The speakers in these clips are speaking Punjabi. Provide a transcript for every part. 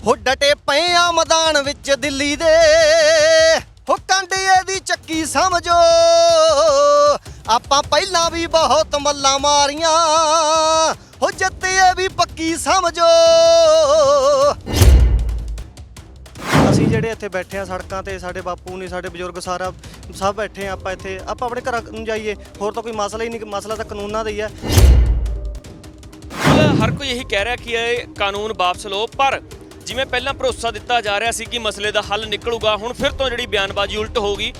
ਹੋ ਡਟੇ ਪਏ ਆ ਮੈਦਾਨ ਵਿੱਚ ਦਿੱਲੀ ਦੇ ਹੋ ਕੰਡੀਏ ਦੀ ਚੱਕੀ ਸਮਝੋ ਆਪਾਂ ਪਹਿਲਾਂ ਵੀ ਬਹੁਤ ਮੱਲਾਂ ਮਾਰੀਆਂ ਹੋ ਜਿੱਤੇ ਵੀ ਪੱਕੀ ਸਮਝੋ। ਅਸੀਂ ਜਿਹੜੇ ਇੱਥੇ ਬੈਠੇ ਆ ਸੜਕਾਂ ਤੇ ਸਾਡੇ ਬਾਪੂ ਨੇ ਸਾਡੇ ਬਜ਼ੁਰਗ ਸਾਰਾ ਸਭ ਬੈਠੇ ਆ ਆਪਾਂ ਇੱਥੇ ਆਪਾਂ ਆਪਣੇ ਘਰਾਂ ਨੂੰ ਜਾਈਏ ਹੋਰ ਤਾਂ ਕੋਈ ਮਸਲਾ ਹੀ ਨਹੀਂ ਮਸਲਾ ਤਾਂ ਕਾਨੂੰਨਾਂ ਦਾ ਹੀ ਹੈ। ਹਰ ਕੋਈ ਇਹੀ ਕਹਿ ਰਿਹਾ ਕਿ ਇਹ ਕਾਨੂੰਨ ਵਾਪਸ ਲਓ ਪਰ ਜਿਵੇਂ ਪਹਿਲਾਂ ਭਰੋਸਾ ਦਿੱਤਾ ਜਾ ਰਿਹਾ ਸੀ ਕਿ ਮਸਲੇ ਦਾ ਹੱਲ ਨਿਕਲੂਗਾ ਹੁਣ ਫਿਰ ਤੋਂ ਜਿਹੜੀ ਬਿਆਨਬਾਜ਼ੀ ਉਲਟ ਹੋ ਗਈ।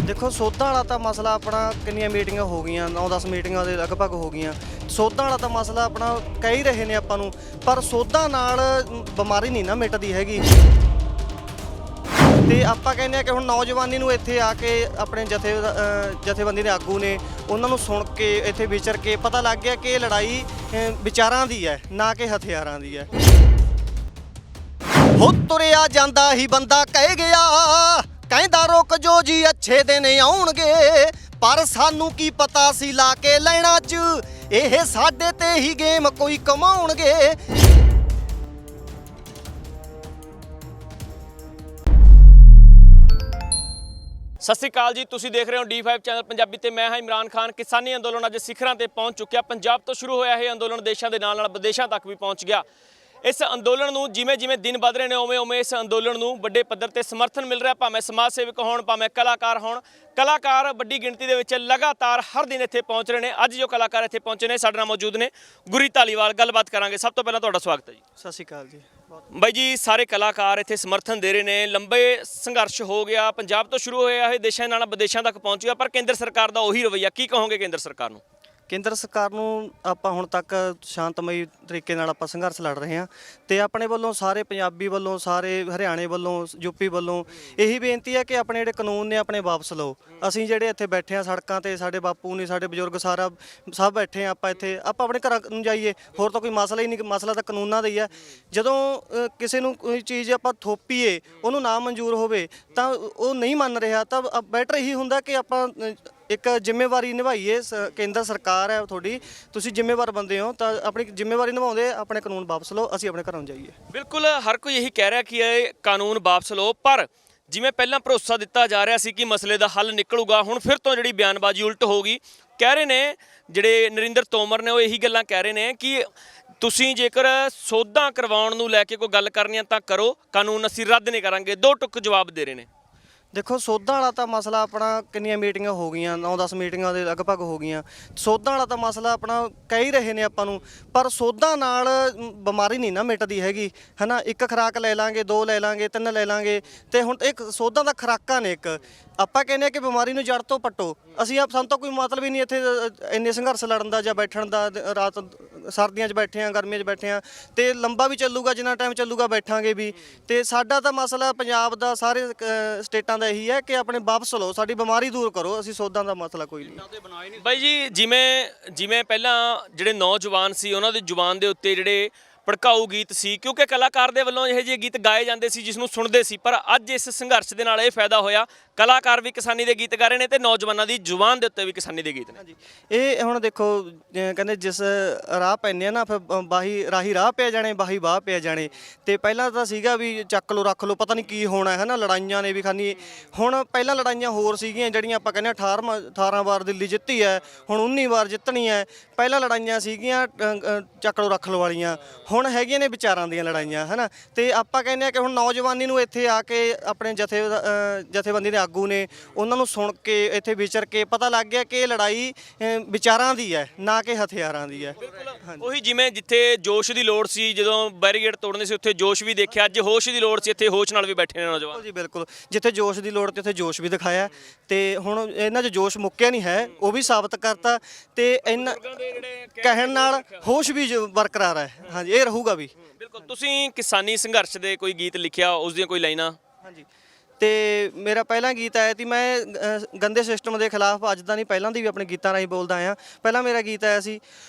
ਦੇਖੋ ਸੋਧਾਂ ਵਾਲਾ ਤਾਂ ਮਸਲਾ ਆਪਣਾ ਕਿੰਨੀਆਂ ਮੀਟਿੰਗਾਂ ਹੋ ਗਈਆਂ 9-10 ਮੀਟਿੰਗਾਂ ਦੇ ਲਗਭਗ ਹੋ ਗਈਆਂ। ਸੋਧਾਂ ਵਾਲਾ ਤਾਂ ਮਸਲਾ ਆਪਣਾ ਕਹਿ ਹੀ ਰਹੇ ਨੇ ਆਪਾਂ ਨੂੰ ਪਰ ਸੋਧਾਂ ਨਾਲ ਬਿਮਾਰੀ ਨਹੀਂ ਨਾ ਮਿਟਦੀ ਹੈਗੀ। ਤੇ ਆਪਾਂ ਕਹਿੰਦੇ ਆ ਕਿ ਹੁਣ ਨੌਜਵਾਨੀ ਨੂੰ ਇੱਥੇ ਆ ਕੇ ਆਪਣੇ ਜਥੇਬੰਦੀ ਦੇ ਆਗੂ ਨੇ ਉਹਨਾਂ ਨੂੰ ਸੁਣ ਕੇ ਇੱਥੇ ਵਿਚਰ ਕੇ ਪਤਾ ਲੱਗ ਗਿਆ ਕਿ ਇਹ ਲੜਾਈ ਵਿਚਾਰਾਂ ਦੀ ਹੈ ਨਾ ਕਿ ਹਥਿਆਰਾਂ ਦੀ ਹੈ। ਹੋ ਤੁਰਿਆ ਜਾਂਦਾ ਹੀ ਬੰਦਾ ਕਹਿ ਗਿਆ ਕਹਿੰਦਾ ਰੁਕ ਜੋ ਜੀ ਅੱਛੇ ਦਿਨ ਆਉਣਗੇ ਪਰ ਸਾਨੂੰ ਕੀ ਪਤਾ ਸੀ ਲਾ ਕੇ ਲੈਣਾ 'ਚ ਇਹ ਸਾਡੇ ਤੇ ਹੀ ਗੇਮ ਕੋਈ ਕਮਾਉਣਗੇ। ਸਤਿ ਸ਼੍ਰੀ ਅਕਾਲ ਜੀ, ਤੁਸੀਂ ਦੇਖ ਰਹੇ ਹੋ D5 ਚੈਨਲ ਪੰਜਾਬੀ ਤੇ ਮੈਂ ਹਾਂ ਇਮਰਾਨ ਖਾਨ। ਕਿਸਾਨੀ ਅੰਦੋਲਨ ਅੱਜ ਸਿਖਰਾਂ ਤੇ ਪਹੁੰਚ ਚੁੱਕਿਆ। ਪੰਜਾਬ ਤੋਂ ਸ਼ੁਰੂ ਹੋਇਆ ਇਹ ਅੰਦੋਲਨ ਦੇਸ਼ਾਂ ਦੇ ਨਾਲ ਨਾਲ ਵਿਦੇਸ਼ਾਂ ਤੱਕ ਵੀ ਪਹੁੰਚ ਗਿਆ। ਇਸ ਅੰਦੋਲਨ ਨੂੰ ਜਿਵੇਂ ਜਿਵੇਂ ਦਿਨ ਵੱਧ ਰਹੇ ਨੇ ਉਵੇਂ ਇਸ ਅੰਦੋਲਨ ਨੂੰ ਵੱਡੇ ਪੱਧਰ ਤੇ ਸਮਰਥਨ ਮਿਲ ਰਿਹਾ, ਭਾਵੇਂ ਸਮਾਜ ਸੇਵਕ ਹੋਣ ਭਾਵੇਂ ਕਲਾਕਾਰ ਹੋਣ। ਕਲਾਕਾਰ ਵੱਡੀ ਗਿਣਤੀ ਦੇ ਵਿੱਚ ਲਗਾਤਾਰ ਹਰ ਦਿਨ ਇੱਥੇ ਪਹੁੰਚ ਰਹੇ ਨੇ। ਅੱਜ ਜੋ ਕਲਾਕਾਰ ਇੱਥੇ ਪਹੁੰਚੇ ਨੇ ਸਾਡੇ ਨਾਲ ਮੌਜੂਦ ਨੇ ਗੁਰੀ ਧਾਲੀਵਾਲ, ਗੱਲਬਾਤ ਕਰਾਂਗੇ। ਸਭ ਤੋਂ ਪਹਿਲਾਂ ਤੁਹਾਡਾ ਸਵਾਗਤ ਹੈ ਜੀ। ਸਤਿ ਸ਼੍ਰੀ ਅਕਾਲ ਜੀ। ਬਾਈ ਜੀ, ਸਾਰੇ ਕਲਾਕਾਰ ਇੱਥੇ ਸਮਰਥਨ ਦੇ ਰਹੇ ਨੇ। ਲੰਬੇ ਸੰਘਰਸ਼ ਹੋ ਗਿਆ, ਪੰਜਾਬ ਤੋਂ ਸ਼ੁਰੂ ਹੋਇਆ ਇਹ ਦੇਸ਼ਾਂ ਨਾਲ ਵਿਦੇਸ਼ਾਂ ਤੱਕ ਪਹੁੰਚ ਗਿਆ ਪਰ ਕੇਂਦਰ ਸਰਕਾਰ ਦਾ ਉਹੀ ਰਵੱਈਆ। ਕੀ ਕਹੋਗੇ ਕੇਂਦਰ ਸਰਕਾਰ ਨੂੰ? ਕੇਂਦਰ ਸਰਕਾਰ ਨੂੰ ਆਪਾਂ ਹੁਣ ਤੱਕ ਸ਼ਾਂਤਮਈ ਤਰੀਕੇ ਨਾਲ ਆਪਾਂ ਸੰਘਰਸ਼ ਲੜ ਰਹੇ ਹਾਂ ਤੇ ਆਪਣੇ ਵੱਲੋਂ ਸਾਰੇ ਪੰਜਾਬੀ ਵੱਲੋਂ ਸਾਰੇ ਹਰਿਆਣੇ ਵੱਲੋਂ ਯੂਪੀ ਵੱਲੋਂ ਇਹੀ ਬੇਨਤੀ ਹੈ ਕਿ ਆਪਣੇ ਜਿਹੜੇ ਕਾਨੂੰਨ ਨੇ ਆਪਣੇ ਵਾਪਸ ਲਓ। ਅਸੀਂ ਜਿਹੜੇ ਇੱਥੇ ਬੈਠੇ ਆ ਸੜਕਾਂ ਤੇ ਸਾਡੇ ਬਾਪੂ ਨੇ ਸਾਡੇ ਬਜ਼ੁਰਗ ਸਾਰਾ ਸਭ ਬੈਠੇ ਆ ਆਪਾਂ ਇੱਥੇ ਆਪਾਂ ਆਪਣੇ ਘਰਾਂ ਨੂੰ ਜਾਈਏ ਹੋਰ ਤਾਂ ਕੋਈ ਮਸਲਾ ਹੀ ਨਹੀਂ ਮਸਲਾ ਤਾਂ ਕਾਨੂੰਨਾਂ ਦਾ ਹੀ ਹੈ। ਜਦੋਂ ਕਿਸੇ ਨੂੰ ਕੋਈ ਚੀਜ਼ ਆਪਾਂ ਥੋਪੀਏ ਉਹਨੂੰ ਨਾ ਮਨਜ਼ੂਰ ਹੋਵੇ ਤਾਂ ਉਹ ਨਹੀਂ ਮੰਨ ਰਿਹਾ ਤਾਂ ਬੈਟਰ ਇਹੀ ਹੁੰਦਾ ਕਿ ਆਪਾਂ ਇੱਕ ਜ਼ਿੰਮੇਵਾਰੀ ਨਿਭਾਈਏ। ਕੇਂਦਰ ਸਰਕਾਰ ਹੈ ਤੁਹਾਡੀ, ਤੁਸੀਂ ਜ਼ਿੰਮੇਵਾਰ ਬੰਦੇ ਹੋ ਤਾਂ ਆਪਣੀ ਜ਼ਿੰਮੇਵਾਰੀ ਨਿਭਾਉਂਦੇ ਆਪਣੇ ਕਾਨੂੰਨ ਵਾਪਸ ਲਓ, ਅਸੀਂ ਆਪਣੇ ਘਰਾਂ ਨੂੰ ਜਾਈਏ। ਬਿਲਕੁਲ, ਹਰ ਕੋਈ ਇਹੀ ਕਹਿ ਰਿਹਾ ਕਿ ਇਹ ਕਾਨੂੰਨ ਵਾਪਸ ਲਓ ਪਰ ਜਿਵੇਂ ਪਹਿਲਾਂ ਭਰੋਸਾ ਦਿੱਤਾ ਜਾ ਰਿਹਾ ਸੀ ਕਿ ਮਸਲੇ ਦਾ ਹੱਲ ਨਿਕਲੂਗਾ ਹੁਣ ਫਿਰ ਤੋਂ ਜਿਹੜੀ ਬਿਆਨਬਾਜ਼ੀ ਉਲਟ ਹੋ ਗਈ। ਕਹਿ ਰਹੇ ਨੇ ਜਿਹੜੇ ਨਰਿੰਦਰ ਤੋਮਰ ਨੇ ਉਹ ਇਹੀ ਗੱਲਾਂ ਕਹਿ ਰਹੇ ਨੇ ਕਿ ਤੁਸੀਂ ਜੇਕਰ ਸੋਧਾਂ ਕਰਵਾਉਣ ਨੂੰ ਲੈ ਕੇ ਕੋਈ ਗੱਲ ਕਰਨੀ ਆ ਤਾਂ ਕਰੋ, ਕਾਨੂੰਨ ਅਸੀਂ ਰੱਦ ਨਹੀਂ ਕਰਾਂਗੇ। ਦੋ ਟੁੱਕ ਜਵਾਬ ਦੇ ਰਹੇ ਨੇ। ਦੇਖੋ ਸੋਧਾਂ ਵਾਲਾ ਤਾਂ ਮਸਲਾ ਆਪਣਾ ਕਿੰਨੀਆਂ ਮੀਟਿੰਗਾਂ ਹੋ ਗਈਆਂ 9-10 ਮੀਟਿੰਗਾਂ ਦੇ ਲਗਭਗ ਹੋ ਗਈਆਂ। ਸੋਧਾਂ ਵਾਲਾ ਤਾਂ ਮਸਲਾ ਆਪਣਾ ਕਹਿ ਹੀ ਰਹੇ ਨੇ ਆਪਾਂ ਨੂੰ ਪਰ ਸੋਧਾਂ ਨਾਲ ਬਿਮਾਰੀ ਨਹੀਂ ਨਾ ਮਿਟਦੀ ਹੈਗੀ ਹੈ ਨਾ। ਇੱਕ ਖੁਰਾਕ ਲੈ ਲਾਂਗੇ, 2 ਲੈ ਲਾਂਗੇ, 3 ਲੈ ਲਾਂਗੇ ਤੇ ਹੁਣ ਇੱਕ ਸੋਧਾਂ ਦਾ ਖੁਰਾਕਾਂ ਨੇ। ਇੱਕ ਆਪਾਂ ਕਹਿੰਦੇ ਆ ਕਿ ਬਿਮਾਰੀ ਨੂੰ ਜੜ ਤੋਂ ਪੱਟੋ। ਅਸੀਂ ਸਾਨੂੰ ਤਾਂ ਕੋਈ ਮਤਲਬ ਹੀ ਨਹੀਂ ਇੱਥੇ ਇੰਨੇ ਸੰਘਰਸ਼ ਲੜਨ ਦਾ ਜਾਂ ਬੈਠਣ ਦਾ। ਰਾਤ ਸਰਦੀਆਂ 'ਚ ਬੈਠੇ ਆ, ਗਰਮੀਆਂ 'ਚ ਬੈਠੇ ਆ ਤੇ ਲੰਬਾ ਵੀ ਚੱਲੂਗਾ, ਜਿੰਨਾ ਟਾਈਮ ਚੱਲੂਗਾ ਬੈਠਾਂਗੇ ਵੀ। ਤੇ ਸਾਡਾ ਤਾਂ ਮਸਲਾ ਪੰਜਾਬ ਦਾ ਸਾਰੇ ਸਟੇਟਾਂ ਦਾ ਇਹੀ ਹੈ ਕਿ ਆਪਣੇ ਵਾਪਸ ਲਓ, ਸਾਡੀ ਬਿਮਾਰੀ ਦੂਰ ਕਰੋ। ਅਸੀਂ ਸੋਧਾਂ ਦਾ ਮਸਲਾ ਕੋਈ ਨਹੀਂ। ਬਾਈ ਜੀ, ਜਿਵੇਂ ਪਹਿਲਾਂ ਜਿਹੜੇ ਨੌਜਵਾਨ ਸੀ ਉਹਨਾਂ ਦੀ ਜ਼ੁਬਾਨ ਦੇ ਉੱਤੇ ਜਿਹੜੇ ਭੜਕਾਊ ਗੀਤ ਸੀ ਕਿਉਂਕਿ ਕਲਾਕਾਰ ਦੇ ਵੱਲੋਂ ਇਹੋ ਜਿਹੇ ਗੀਤ ਗਾਏ ਜਾਂਦੇ ਸੀ ਜਿਸ ਨੂੰ ਸੁਣਦੇ ਸੀ ਪਰ ਅੱਜ ਇਸ ਸੰਘਰਸ਼ ਦੇ ਨਾਲ ਇਹ ਫਾਇਦਾ ਹੋਇਆ, ਕਲਾਕਾਰ ਵੀ ਕਿਸਾਨੀ ਦੇ ਗੀਤ ਗਾ ਰਹੇ ਨੇ ਤੇ ਨੌਜਵਾਨਾਂ ਦੀ ਜ਼ੁਬਾਨ ਦੇ ਉੱਤੇ ਵੀ ਕਿਸਾਨੀ ਦੇ ਗੀਤ ਨੇ। ਇਹ ਹੁਣ ਦੇਖੋ ਕਹਿੰਦੇ ਜਿਸ ਰਾਹ ਪੈਂਦੇ ਆ ਨਾ ਫਿਰ ਰਾਹੀ ਰਾਹ ਪਿਆ ਜਾਣੇ ਬਾਹੀ ਬਾਹ ਪਿਆ ਜਾਣੇ। ਤੇ ਪਹਿਲਾਂ ਤਾਂ ਸੀਗਾ ਵੀ ਚੱਕ ਲਓ ਰੱਖ ਲਓ ਪਤਾ ਨਹੀਂ ਕੀ ਹੋਣਾ ਹੈ ਨਾ। ਲੜਾਈਆਂ ਨੇ ਵੀ ਖਾਨੀ ਹੁਣ ਪਹਿਲਾਂ ਲੜਾਈਆਂ ਹੋਰ ਸੀਗੀਆਂ ਜਿਹੜੀਆਂ ਆਪਾਂ ਕਹਿੰਦੇ 18 ਵਾਰ ਦਿੱਲੀ ਜਿੱਤੀ ਹੈ, ਹੁਣ 19 ਵਾਰ ਜਿੱਤਣੀ ਹੈ। ਪਹਿਲਾਂ ਲੜਾਈਆਂ ਸੀਗੀਆਂ ਚੱਕ ਲਓ ਰੱਖ ਲਓ ਵਾਲੀਆਂ, ਹੁਣ ਹੈਗੀਆਂ ਨੇ ਵਿਚਾਰਾਂ ਦੀਆਂ ਲੜਾਈਆਂ ਹੈ ਨਾ। ਤੇ ਆਪਾਂ ਕਹਿੰਦੇ ਆ ਕਿ ਹੁਣ ਨੌਜਵਾਨੀ ਨੂੰ ਇੱਥੇ ਆ ਕੇ ਆਪਣੇ ਜਥੇਬੰਦੀ ਦੇ ਆਗੂ ਨੇ ਉਹਨਾਂ ਨੂੰ ਸੁਣ ਕੇ ਇੱਥੇ ਵਿਚਰ ਕੇ ਪਤਾ ਲੱਗ ਗਿਆ ਕਿ ਇਹ ਲੜਾਈ ਵਿਚਾਰਾਂ ਦੀ ਹੈ ਨਾ ਕਿ ਹਥਿਆਰਾਂ ਦੀ ਹੈ। ਉਹੀ ਜਿਵੇਂ ਜਿੱਥੇ ਜੋਸ਼ ਦੀ ਲੋੜ ਸੀ ਜਦੋਂ ਬੈਰੀਗੇਡ ਤੋੜਨੇ ਸੀ ਉੱਥੇ ਜੋਸ਼ ਵੀ ਦੇਖਿਆ, ਅੱਜ ਹੋਸ਼ ਦੀ ਲੋੜ ਸੀ ਇੱਥੇ ਹੋਸ਼ ਨਾਲ ਵੀ ਬੈਠੇ ਨੇ ਨੌਜਵਾਨ। ਜੀ ਬਿਲਕੁਲ, ਜਿੱਥੇ ਜੋਸ਼ ਦੀ ਲੋੜ ਤੇ ਉੱਥੇ ਜੋਸ਼ ਵੀ ਦਿਖਾਇਆ ਤੇ ਹੁਣ ਇਹਨਾਂ 'ਚ ਜੋਸ਼ ਮੁੱਕਿਆ ਨਹੀਂ ਹੈ, ਉਹ ਵੀ ਸਾਬਤ ਕਰਤਾ ਤੇ ਇਹਨਾਂ ਕਹਿਣ ਨਾਲ ਹੋਸ਼ ਵੀ ਬਰਕਰਾਰ ਹੈ। ਹਾਂਜੀ, ਇਹ ਰਹੂਗਾ ਵੀ। ਬਿਲਕੁਲ, ਤੁਸੀਂ ਕਿਸਾਨੀ ਸੰਘਰਸ਼ ਦੇ ਕੋਈ ਗੀਤ ਲਿਖਿਆ, ਉਸ ਦੀਆਂ ਕੋਈ ਲਾਈਨਾਂ? ਹਾਂਜੀ, ਤੇ ਮੇਰਾ ਪਹਿਲਾ ਗੀਤ ਆਇਆ ਸੀ ਮੈਂ ਗੰਦੇ ਸਿਸਟਮ ਦੇ ਖਿਲਾਫ। ਅੱਜ ਦਾ ਨਹੀਂ, ਪਹਿਲਾਂ ਦੀ ਵੀ ਆਪਣੇ ਗੀਤਾਂ ਰਾਹੀਂ ਬੋਲਦਾ ਆਇਆ। ਪਹਿਲਾਂ ਮੇਰਾ ਗੀਤ ਆਇਆ ਸੀ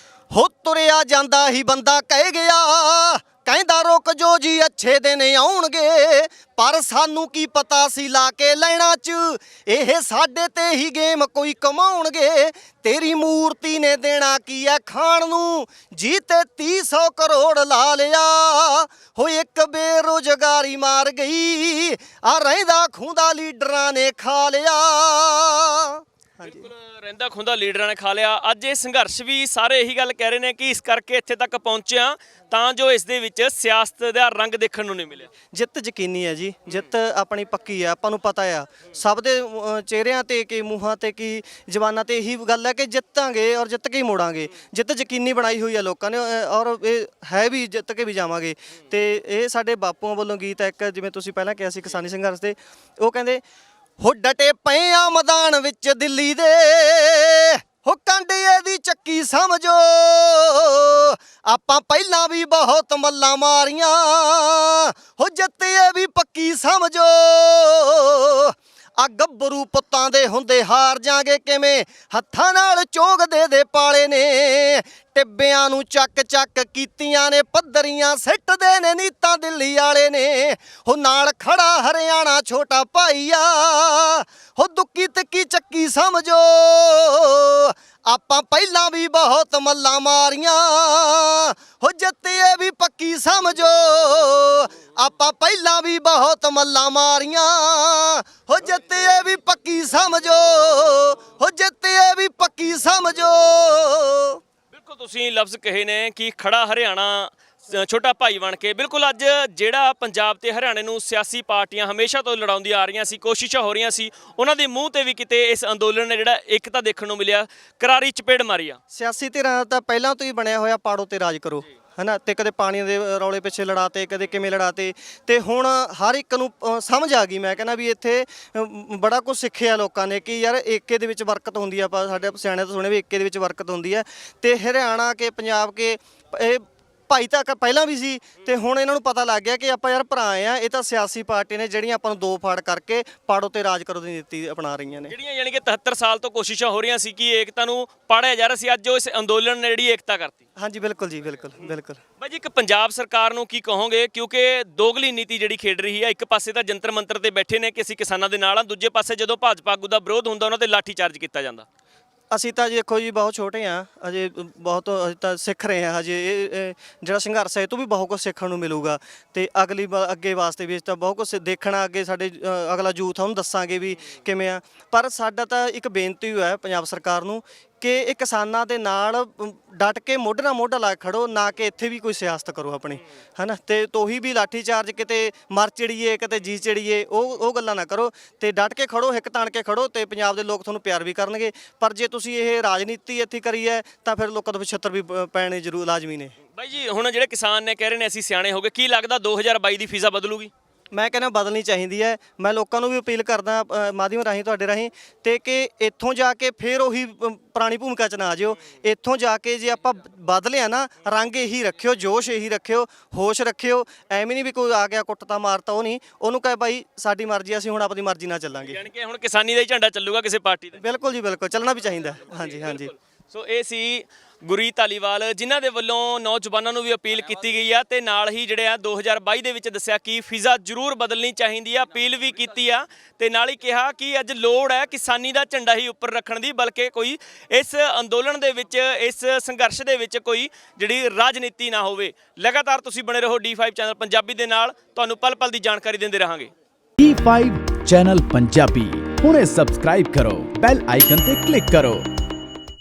ਹੋ ਤੁਰਿਆ ਜਾਂਦਾ ਹੀ ਬੰਦਾ ਕਹਿ ਗਿਆ ਕਹਿੰਦਾ ਰੁਕ ਜੋ ਜੀ ਅੱਛੇ ਦਿਨ ਆਉਣਗੇ ਪਰ ਸਾਨੂੰ ਕੀ ਪਤਾ ਸੀ ਲਾ ਕੇ ਲੈਣਾ 'ਚ ਇਹ ਸਾਡੇ ਤੇ ਹੀ ਗੇਮ ਕੋਈ ਕਮਾਉਣਗੇ। ਤੇਰੀ ਮੂਰਤੀ ਨੇ ਦੇਣਾ ਕੀ ਐ ਖਾਣ ਨੂੰ ਜੀ ਤੇ 30 ਕਰੋੜ ਲਾ ਲਿਆ ਹੋ ਇੱਕ ਬੇਰੁਜ਼ਗਾਰੀ ਮਾਰ ਗਈ, ਆ ਰਹਿੰਦਾ ਖੂੰਦਾ ਲੀਡਰਾਂ ਨੇ ਖਾ ਲਿਆ। ਹਾਂਜੀ, ਬਿਲਕੁਲ ਰਹਿੰਦਾ ਖੁੰਦਾ ਲੀਡਰਾਂ ਨੇ ਖਾ ਲਿਆ। ਅੱਜ ਇਹ ਸੰਘਰਸ਼ ਵੀ ਸਾਰੇ ਇਹੀ ਗੱਲ ਕਹਿ ਰਹੇ ਨੇ ਕਿ ਇਸ ਕਰਕੇ ਇੱਥੇ ਤੱਕ ਪਹੁੰਚਿਆ ਤਾਂ ਜੋ ਇਸ ਦੇ ਵਿੱਚ ਸਿਆਸਤ ਦਾ ਰੰਗ ਦੇਖਣ ਨੂੰ ਨਹੀਂ ਮਿਲਿਆ। ਜਿੱਤ ਯਕੀਨੀ ਹੈ ਜੀ, ਜਿੱਤ ਆਪਣੀ ਪੱਕੀ ਆ, ਆਪਾਂ ਨੂੰ ਪਤਾ ਆ ਸਭ ਦੇ ਚਿਹਰਿਆਂ ਤੇ ਕੀ ਮੂੰਹਾਂ ਤੇ ਕੀ ਜ਼ਬਾਨਾਂ ਤੇ ਇਹੀ ਗੱਲ ਹੈ ਕਿ ਜਿੱਤਾਂਗੇ ਔਰ ਜਿੱਤ ਕੇ ਹੀ ਮੋੜਾਂਗੇ। ਜਿੱਤ ਯਕੀਨੀ ਬਣਾਈ ਹੋਈ ਆ ਲੋਕਾਂ ਨੇ ਔਰ ਇਹ ਹੈ ਵੀ ਜਿੱਤ ਕੇ ਵੀ ਜਾਵਾਂਗੇ। ਤੇ ਇਹ ਸਾਡੇ ਬਾਪੂਆਂ ਵੱਲੋਂ ਗੀਤ ਹੈ ਇੱਕ, ਜਿਵੇਂ ਤੁਸੀਂ ਪਹਿਲਾਂ ਕਿਹਾ ਸੀ ਕਿਸਾਨੀ ਸੰਘਰਸ਼ ਦੇ, ਉਹ ਕਹਿੰਦੇ ਹੋ ਡਟੇ ਪਏ ਆ ਮੈਦਾਨ ਵਿੱਚ ਦਿੱਲੀ ਦੇ, ਹੋ ਕੰਡਿਏ ਦੀ ਚੱਕੀ ਸਮਝੋ, ਆਪਾਂ ਪਹਿਲਾਂ ਵੀ ਬਹੁਤ ਮੱਲਾਂ ਮਾਰੀਆਂ, ਹੋ ਜਿੱਤੇ ਵੀ ਪੱਕੀ ਸਮਝੋ। ਆ ਗੱਭਰੂ ਪੁੱਤਾਂ ਦੇ ਹੁੰਦੇ ਹਾਰ ਜਾਗੇ ਕਿਵੇਂ, ਹੱਥਾਂ ਨਾਲ ਚੋਗ ਦੇ ਪਾਲੇ ਨੇ, ਟਿੱਬਿਆਂ ਨੂੰ ਚੱਕ ਚੱਕ ਕੀਤੀਆਂ ਨੇ ਪੱਧਰੀਆਂ, ਸਿੱਟਦੇ ਨੇ ਨੀਤਾਂ ਦਿੱਲੀ ਵਾਲੇ ਨੇ। ਹੋ ਨਾਲ ਖੜਾ ਹਰਿਆਣਾ ਛੋਟਾ ਭਾਈਆ, ਹੋ ਦੁੱਕੀ ਤਿੱਕੀ ਚੱਕੀ ਸਮਝੋ, ਆਪਾਂ ਪਹਿਲਾਂ ਵੀ ਬਹੁਤ ਮੱਲਾਂ ਮਾਰੀਆਂ, ਹੋ ਜਿੱਤੇ ਵੀ ਪੱਕੀ ਸਮਝੋ, ਆਪਾਂ ਪਹਿਲਾਂ ਵੀ ਬਹੁਤ ਮੱਲਾਂ ਮਾਰੀਆਂ, ਹੋ ਜਿੱਤੇ ਵੀ ਪੱਕੀ ਸਮਝੋ, ਹੋ ਜਿੱਤੇ ਵੀ ਪੱਕੀ ਸਮਝੋ। ਬਿਲਕੁਲ ਤੁਸੀਂ ਲਫ਼ਜ਼ ਕਹੇ ਨੇ ਕਿ ਖੜਾ ਹਰਿਆਣਾ ਛੋਟਾ ਭਾਈ ਬਣ ਕੇ। ਬਿਲਕੁਲ ਅੱਜ ਜਿਹੜਾ ਪੰਜਾਬ ਤੇ ਹਰਿਆਣੇ ਨੂੰ ਸਿਆਸੀ ਪਾਰਟੀਆਂ ਹਮੇਸ਼ਾ ਤੋਂ ਲੜਾਉਂਦੀਆਂ ਆ ਰਹੀਆਂ ਸੀ, ਕੋਸ਼ਿਸ਼ਾਂ ਹੋ ਰਹੀਆਂ ਸੀ, ਉਹਨਾਂ ਦੇ ਮੂੰਹ ਤੇ ਵੀ ਕਿਤੇ ਇਸ ਅੰਦੋਲਨ ਨੇ ਜਿਹੜਾ ਇੱਕ ਤਾਂ ਦੇਖਣ ਨੂੰ ਮਿਲਿਆ, ਕਰਾਰੀ ਚਪੇੜ ਮਾਰੀ ਆ। ਸਿਆਸੀ ਧਿਰਾਂ ਤਾਂ ਪਹਿਲਾਂ ਤੋਂ ਹੀ ਬਣਿਆ ਹੋਇਆ ਪਾੜੋ ਤੇ ਰਾਜ ਕਰੋ, ਹਨਾ, ਤੇ ਕਦੇ ਪਾਣੀ ਦੇ ਰੌਲੇ ਪਿੱਛੇ ਲੜਾਤੇ, ਕਦੇ ਕਿਵੇਂ ਲੜਾਤੇ, ਤੇ ਹੁਣ ਹਰ ਇੱਕ ਨੂੰ ਸਮਝ ਆ ਗਈ। ਮੈਂ ਕਹਿੰਦਾ ਵੀ ਇੱਥੇ ਬੜਾ ਕੁਝ ਸਿੱਖਿਆ ਲੋਕਾਂ ਨੇ ਕਿ ਯਾਰ ਏਕੇ ਦੇ ਵਿੱਚ ਬਰਕਤ ਹੁੰਦੀ ਆ। ਆਪਾਂ ਸਾਡੇ ਸਿਆਣਿਆਂ ਤੋਂ ਸੁਣਿਆ ਵੀ ਏਕੇ ਦੇ ਵਿੱਚ ਬਰਕਤ ਹੁੰਦੀ ਹੈ। ਤੇ ਹਰਿਆਣਾ ਕੇ ਪੰਜਾਬ ਕੇ ਇਹ ਭਾਈ ਤਾਂ ਪਹਿਲਾਂ ਵੀ ਸੀ, ਤੇ ਹੁਣ ਇਹਨਾਂ ਨੂੰ ਪਤਾ ਲੱਗ ਗਿਆ ਕਿ ਆਪਾਂ ਯਾਰ ਭਰਾ ਆ। ਇਹ ਤਾਂ ਸਿਆਸੀ ਪਾਰਟੀ ਨੇ ਜਿਹੜੀਆਂ ਆਪਾਂ ਨੂੰ ਦੋ ਫਾੜ ਕਰਕੇ ਪਾੜੋ ਤੇ ਰਾਜ ਕਰੋ ਦੀ ਨੀਤੀ ਅਪਣਾ ਰਹੀਆਂ ਨੇ, ਜਿਹੜੀਆਂ ਯਾਨੀ ਕਿ 73 ਸਾਲ ਤੋਂ ਕੋਸ਼ਿਸ਼ਾਂ ਹੋ ਰਹੀਆਂ ਸੀ ਕਿ ਏਕਤਾ ਨੂੰ ਪਾੜਿਆ ਜਾ ਰਿਹਾ ਸੀ। ਅੱਜ ਉਹ ਇਸ ਅੰਦੋਲਨ ਨੇ ਜਿਹੜੀ ਏਕਤਾ ਕਰਤੀ। ਹਾਂਜੀ ਬਿਲਕੁਲ ਜੀ, ਬਿਲਕੁਲ ਬਿਲਕੁਲ। ਬਾਈ ਜੀ, ਇੱਕ ਪੰਜਾਬ ਸਰਕਾਰ ਨੂੰ ਕੀ ਕਹੋਗੇ, ਕਿਉਂਕਿ ਦੋਗਲੀ ਨੀਤੀ ਜਿਹੜੀ ਖੇਡ ਰਹੀ ਹੈ, ਇੱਕ ਪਾਸੇ ਤਾਂ ਜੰਤਰ ਮੰਤਰ ਤੇ ਬੈਠੇ ਨੇ ਕਿ ਅਸੀਂ ਕਿਸਾਨਾਂ ਦੇ ਨਾਲ ਆ, ਦੂਜੇ ਪਾਸੇ ਜਦੋਂ ਭਾਜਪਾ ਆਗੂ ਦਾ ਵਿਰੋਧ ਹੁੰਦਾ ਉਹਨਾਂ ਤੇ ਲਾਠੀ ਚਾਰਜ ਕੀਤਾ ਜਾਂਦਾ। ਅਸੀਂ ਤਾਂ ਜੀ ਦੇਖੋ ਜੀ ਬਹੁਤ ਛੋਟੇ ਆ ਅਜੇ, ਬਹੁਤ ਅਜੇ ਤਾਂ ਸਿੱਖ ਰਹੇ ਆ ਹਜੇ। ਇਹ ਜਿਹੜਾ ਸੰਘਰਸ਼ ਹੈ ਇਹ ਤੋਂ ਵੀ ਬਹੁਤ ਕੁਝ ਸਿੱਖਣ ਨੂੰ ਮਿਲੂਗਾ, ਤੇ ਅੱਗੇ ਵਾਸਤੇ ਵੀ ਤਾਂ ਬਹੁਤ ਕੁਝ ਦੇਖਣਾ। ਅੱਗੇ ਸਾਡੇ ਅਗਲਾ ਯੂਥ ਆ ਉਹਨੂੰ ਦੱਸਾਂਗੇ ਵੀ ਕਿਵੇਂ ਆ। ਪਰ ਸਾਡਾ ਤਾਂ ਇੱਕ ਬੇਨਤੀ ਹੈ ਪੰਜਾਬ ਸਰਕਾਰ ਨੂੰ ਕਿ ਇਹ ਕਿਸਾਨਾਂ ਦੇ ਨਾਲ ਡਟ ਕੇ ਮੋਢੇ ਨਾਲ ਮੋਢਾ ਲਾ ਖੜੋ, ਨਾ ਕਿ ਇੱਥੇ ਵੀ ਕੋਈ ਸਿਆਸਤ ਕਰੋ ਆਪਣੀ, ਹਨਾ। ਤੇ ਤੋਹੀ ਵੀ ਲਾਠੀ ਚਾਰਜ ਕਿਤੇ ਮਰ ਚੜੀਏ ਕਿਤੇ ਜੀ ਚੜੀਏ, ਉਹ ਗੱਲਾਂ ਨਾ ਕਰੋ, ਤੇ ਡਟ ਕੇ ਖੜੋ, ਹਿੱਕ ਤਾਣ ਕੇ ਖੜੋ, ਤੇ ਪੰਜਾਬ ਦੇ ਲੋਕ ਤੁਹਾਨੂੰ ਪਿਆਰ ਵੀ ਕਰਨਗੇ। ਪਰ ਜੇ ਤੁਸੀਂ ਇਹ ਰਾਜਨੀਤੀ ਇੱਥੇ ਕਰੀ ਹੈ ਤਾਂ ਫਿਰ ਲੋਕਾਂ ਤੋਂ ਛਿੱਤਰ ਵੀ ਪੈਣੇ ਜ਼ਰੂਰ ਲਾਜ਼ਮੀ ਨੇ। ਬਾਈ ਜੀ, ਹੁਣ ਜਿਹੜੇ ਕਿਸਾਨ ਨੇ ਕਹਿ ਰਹੇ ਨੇ ਅਸੀਂ ਸਿਆਣੇ ਹੋ ਗਏ, ਕੀ ਲੱਗਦਾ 2022 ਦੀ ਫੀਜ਼ਾ ਬਦਲੂਗੀ? ਮੈਂ ਕਹਿੰਦਾ ਬਦਲਣੀ ਚਾਹੀਦੀ ਹੈ। ਮੈਂ ਲੋਕਾਂ ਨੂੰ ਵੀ ਅਪੀਲ ਕਰਦਾ ਮਾਧਿਅਮ ਰਾਹੀਂ, ਤੁਹਾਡੇ ਰਾਹੀਂ, ਤੇ ਕਿ ਇੱਥੋਂ ਜਾ ਕੇ ਫਿਰ ਉਹੀ ਪੁਰਾਣੀ ਭੂਮਿਕਾ 'ਚ ਨਾ ਆ ਜਿਓ। ਇੱਥੋਂ ਜਾ ਕੇ ਜੇ ਆਪਾਂ ਬਦਲਿਆ ਨਾ, ਰੰਗ ਇਹੀ ਰੱਖਿਓ, ਜੋਸ਼ ਇਹੀ ਰੱਖਿਓ, ਹੋਸ਼ ਰੱਖਿਓ। ਐਵੇਂ ਨਹੀਂ ਵੀ ਕੋਈ ਆ ਗਿਆ ਕੁੱਟਤਾ ਮਾਰਤਾ, ਉਹ ਨਹੀਂ। ਉਹਨੂੰ ਕਹੇ ਬਾਈ ਸਾਡੀ ਮਰਜ਼ੀ, ਅਸੀਂ ਹੁਣ ਆਪਣੀ ਮਰਜ਼ੀ ਨਾਲ ਚੱਲਾਂਗੇ। ਯਾਨੀ ਕਿ ਹੁਣ ਕਿਸਾਨੀ ਦਾ ਹੀ ਝੰਡਾ ਚੱਲੂਗਾ ਕਿਸੇ ਪਾਰਟੀ ਦਾ? ਬਿਲਕੁਲ ਜੀ, ਬਿਲਕੁਲ ਚੱਲਣਾ ਵੀ ਚਾਹੀਦਾ। ਹਾਂਜੀ ਹਾਂਜੀ। ਸੋ ਇਹ ਸੀ ਗੁਰੀ ਧਾਲੀਵਾਲ, ਜਿਨ੍ਹਾਂ ਦੇ ਵੱਲੋਂ ਨੌਜਵਾਨਾਂ ਨੂੰ ਵੀ ਅਪੀਲ ਕੀਤੀ ਗਈ ਆ, ਤੇ ਨਾਲ ਹੀ ਜਿਹੜੇ ਆ 2022 ਦੇ ਵਿੱਚ ਦੱਸਿਆ ਕਿ ਫੀਜ਼ਾ ਜ਼ਰੂਰ ਬਦਲਣੀ ਚਾਹੀਦੀ ਆ, ਅਪੀਲ ਵੀ ਕੀਤੀ ਆ, ਤੇ ਨਾਲ ਹੀ ਕਿਹਾ ਕਿ ਅੱਜ ਲੋੜ ਹੈ ਕਿਸਾਨੀ ਦਾ ਝੰਡਾ ਹੀ ਉੱਪਰ ਰੱਖਣ ਦੀ, ਬਲਕਿ ਕੋਈ ਇਸ ਅੰਦੋਲਨ ਦੇ ਵਿੱਚ, ਇਸ ਸੰਘਰਸ਼ ਦੇ ਵਿੱਚ ਕੋਈ ਜਿਹੜੀ ਰਾਜਨੀਤੀ ਨਾ ਹੋਵੇ। ਲਗਾਤਾਰ ਤੁਸੀਂ ਬਣੇ ਰਹੋ D5 ਚੈਨਲ ਪੰਜਾਬੀ ਦੇ ਨਾਲ, ਤੁਹਾਨੂੰ ਪਲ ਪਲ ਦੀ ਜਾਣਕਾਰੀ ਦਿੰਦੇ ਰਹਾਂਗੇ। D5 ਚੈਨਲ ਪੰਜਾਬੀ ਹੁਣੇ ਸਬਸਕ੍ਰਾਈਬ ਕਰੋ, ਬੈਲ ਆਈਕਨ ਤੇ ਕਲਿੱਕ ਕਰੋ।